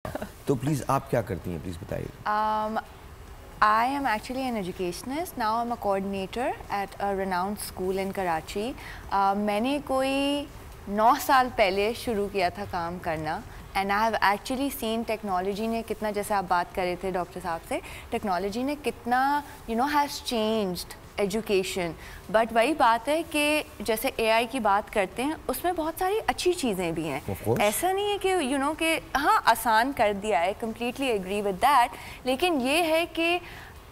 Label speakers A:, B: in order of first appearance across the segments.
A: تو پلیز آپ کیا کرتی ہیں, پلیز بتائیے.
B: I am actually an educationist. Now I'm a coordinator at a renowned school in Karachi. میں نے کوئی 9 سال پہلے شروع کیا تھا کام کرنا. And I have actually seen technology نے کتنا, جیسے آپ بات کر رہے تھے ڈاکٹر صاحب سے, ٹیکنالوجی نے کتنا has changed ایجوکیشن. بٹ وہی بات ہے کہ جیسے اے آئی کی بات کرتے ہیں, اس میں بہت ساری اچھی چیزیں بھی ہیں. ایسا نہیں ہے کہ کہ ہاں آسان کر دیا ہے, کمپلیٹلی ایگری ود دیٹ, لیکن یہ ہے کہ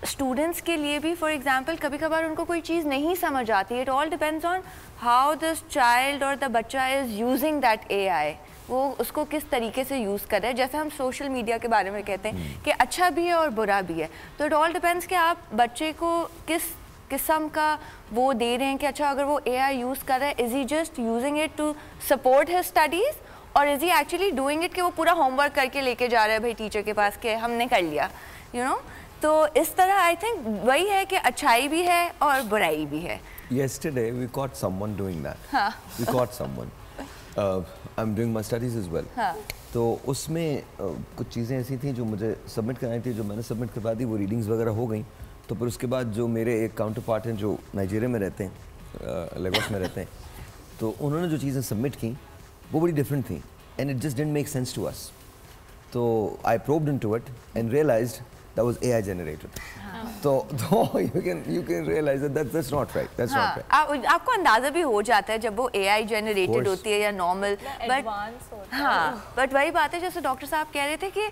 B: اسٹوڈنٹس کے لیے بھی فار ایگزامپل کبھی کبھار ان کو کوئی چیز نہیں سمجھ آتی. It all depends on how this child اور دا بچہ از یوزنگ دیٹ اے آئی. وہ اس کو کس طریقے سے یوز کر رہے ہیں. جیسے ہم سوشل میڈیا کے بارے میں کہتے ہیں کہ اچھا بھی ہے اور برا بھی ہے, تو اٹ آل ڈپینڈس کہ آپ بچے کو کس قسم کا وہ دے رہے ہیں. کہ اچھا اگر وہ اے آئی یوز کر رہا ہے, is he just using it to support his studies, اور is he actually doing it کہ وہ پورا ہوم ورک کر کے لے کے جا رہا ہے بھائی ٹیچر کے پاس کہ ہم نے کر لیا. تو اس طرح آئی تھنک وہی ہے کہ اچھائی بھی ہے اور برائی بھی ہے.
A: Yesterday we caught someone doing that. We caught someone. I'm doing my studies as well. تو اس میں کچھ چیزیں ایسی تھیں جو مجھے سبمٹ کرانی تھی, جو میں نے سبمٹ کروا دی, وہ ریڈنگز وغیرہ ہو گئیں. تو پھر اس کے بعد جو میرے ایک کاؤنٹر پارٹ ہیں جو نائجیریا میں رہتے ہیں, لیگوس میں رہتے ہیں, تو انہوں نے جو چیزیں سبمٹ کیں وہ بڑی ڈفرینٹ تھیں, and it just didn't make sense to us. تو I probed into it and realised that was AI generated. تو you can realize that that's not right. That's not right.
B: آپ کو اندازہ بھی ہو جاتا ہے جب وہ اے آئی جنریٹڈ ہوتی ہے یا نارمل, بٹ ہاں بٹ وہی بات ہے جیسے ڈاکٹر صاحب کہہ رہے تھے کہ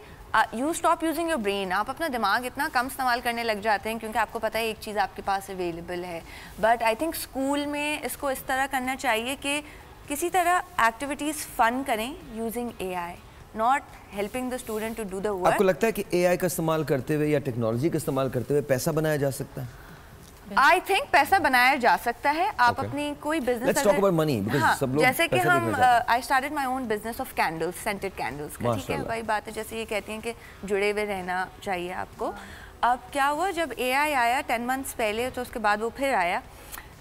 B: you stop using your brain. آپ اپنا دماغ اتنا کم استعمال کرنے لگ جاتے ہیں کیونکہ آپ کو پتہ ہے ایک چیز آپ کے پاس اویلیبل ہے. بٹ آئی تھنک اسکول میں اس کو اس طرح کرنا چاہیے کہ کسی طرح ایکٹیویٹیز فن کریں using a I, not helping the student to do the work.
A: آپ کو لگتا ہے کہ اے آئی کا استعمال کرتے ہوئے یا ٹیکنالوجی کا استعمال کرتے ہوئے پیسہ بنایا جا سکتا ہے؟
B: I think پیسہ بنایا جا سکتا ہے. آپ اپنی کوئی business,
A: let's talk about money because سب لوگ
B: جیسے کہ ہم I started my own business of candles, scented candles کا, ٹھیک ہے, وہی بات ہے جیسے یہ کہتی ہیں کہ جڑے ہوئے رہنا چاہیے آپ کو. اب کیا ہوا جب اے آئی آیا 10 months پہلے, تو اس کے بعد وہ پھر آیا,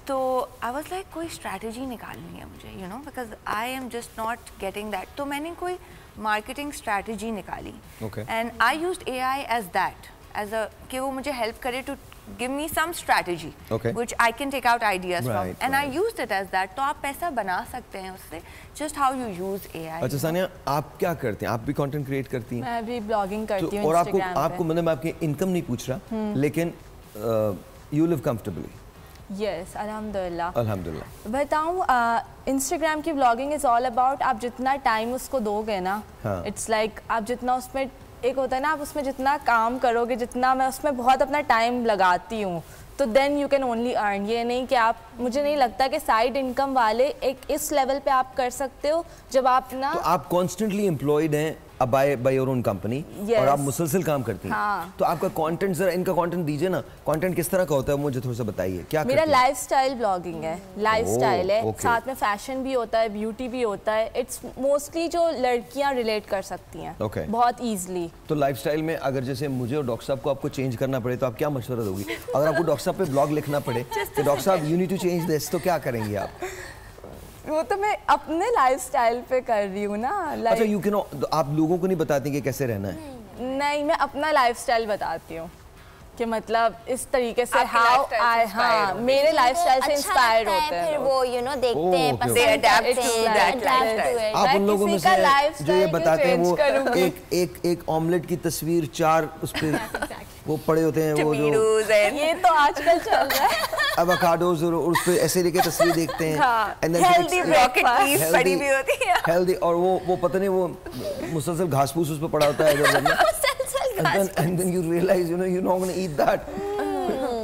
B: تو I was like کوئی اسٹریٹجی نکالنی ہے مجھے, because I am just not getting that. تو میں نے کوئی مارکیٹنگ اسٹریٹجی نکالی, and I used AI as that, as a کہ وہ مجھے ہیلپ کرے to give me some strategy which I can take out ideas from, and I used it as that. تو آپ پیسہ بنا سکتے ہیں اس سے, just how you use AI.
A: اچھا ثانیہ, آپ کیا کرتے ہیں؟ آپ بھی کانٹینٹ کریٹ کرتی ہیں؟
C: میں بھی بلاگنگ کرتی ہوں.
A: اور آپ کو میں آپ کی انکم نہیں پوچھ رہا, لیکن یو لیو کمفرٹیبلی؟
C: یس, الحمدللہ.
A: الحمدللہ.
C: بتاؤں, انسٹاگرام کی بلاگنگ از آل اباؤٹ آپ جتنا ٹائم اس کو دو گے نا, اٹس لائک آپ جتنا اس میں ایک ہوتا ہے نا, آپ اس میں جتنا کام کرو گے, جتنا میں اس میں بہت اپنا ٹائم لگاتی ہوں, تو دین یو کین اونلی ارن. یہ نہیں کہ آپ, مجھے نہیں لگتا کہ سائڈ انکم والے ایک اس لیول پہ آپ کر سکتے ہو جب آپ نا,
A: تو آپ کانسٹنٹلی امپلائڈ ہیں بائی یور اون کمپنی, اور آپ مسلسل کام کرتی ہیں. تو آپ کا کانٹینٹ, ذرا ان کا کانٹینٹ دیجیے نا. کانٹینٹ کس طرح کا ہوتا ہے مجھے تھوڑا سا بتائیے. کیا
C: میرا لائف سٹائل بلاگنگ ہے, لائف سٹائل ہے, ساتھ میں فیشن بھی ہوتا ہے, بیوٹی بھی ہوتا ہے. اٹس موسٹلی جو لڑکیاں ریلیٹ کر سکتی ہیں بہت ایزیلی.
A: تو لائف سٹائل میں اگر جیسے مجھے اور ڈاکٹر صاحب کو آپ کو چینج کرنا پڑے تو آپ کیا مشورہ دو گی؟ اگر آپ کو ڈاکٹر صاحب پہ بلاگ لکھنا پڑے کہ ڈاکٹر صاحب you need to change this, تو کیا کریں گے آپ؟
C: وہ تو میں اپنے لائف سٹائل پہ کر رہی ہوں نا.
A: اچھا, یو کین, آپ لوگوں کو نہیں بتاتی کہ کیسے رہنا ہے؟
C: نہیں, میں اپنا لائف سٹائل بتاتی ہوں کہ مطلب اس طریقے سے ہاؤ آئی, ہاں میرے لائف سٹائل سے انسپائر ہوتے ہیں.
D: پھر وہ دیکھتے ہیں, پسند کرتے ہیں.
A: آپ ان لوگوں میں سے جو یہ بتاتے ہیں وہ ایک آملیٹ کی تصویر 4 اس پہ وہ پڑے ہوتے ہیں, وہ جو
C: یہ تو آج کل چل رہا ہے,
A: ایووکاڈوز, اور اس پہ ایسے لے کے تصویر دیکھتے ہیں,
B: ہیلدی براکٹ پیس پڑی ہوئی ہوتی ہے,
A: ہیلدی, اور وہ پتہ نہیں وہ مسلسل گھاس پھوس اس پہ پڑا ہوتا ہے, and then you realize you're not going to eat that.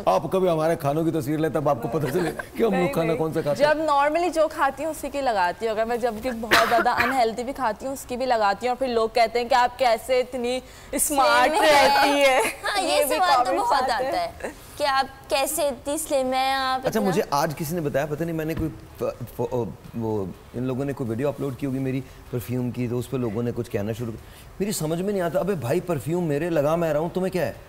A: آپ کبھی ہمارے کھانوں کی تصویر لیں تب آپ کو پتہ چلے کہ ہم لوگ کھانا کون سا کھاتے ہیں.
C: جب نارملی جو کھاتی ہوں اسی کی لگاتی ہوں, اگر میں جب کہ بہت زیادہ انہیلدی بھی کھاتی ہوں اس کی بھی لگاتی ہوں, اور پھر لوگ کہتے ہیں کہ آپ کیسے اتنی اسمارٹ رہتی ہے.
D: ہاں, یہ سوال تو بہت آتا ہے کہ آپ کیسے اتنی سلم ہیں آپ.
A: اچھا, مجھے آج کسی نے بتایا, پتہ نہیں میں نے کوئی وہ ان لوگوں نے کوئی ویڈیو اپلوڈ کی ہوگی میری پرفیوم کی, تو اس پہ لوگوں نے کچھ کہنا شروع کیا. میری سمجھ میں نہیں آتا, ابے بھائی پرفیوم میرے لگا میں رہا ہوں, تمہیں کیا ہے؟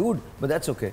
A: dude, but that's okay.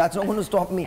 A: That's not going to stop me.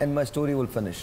A: and my story will finish.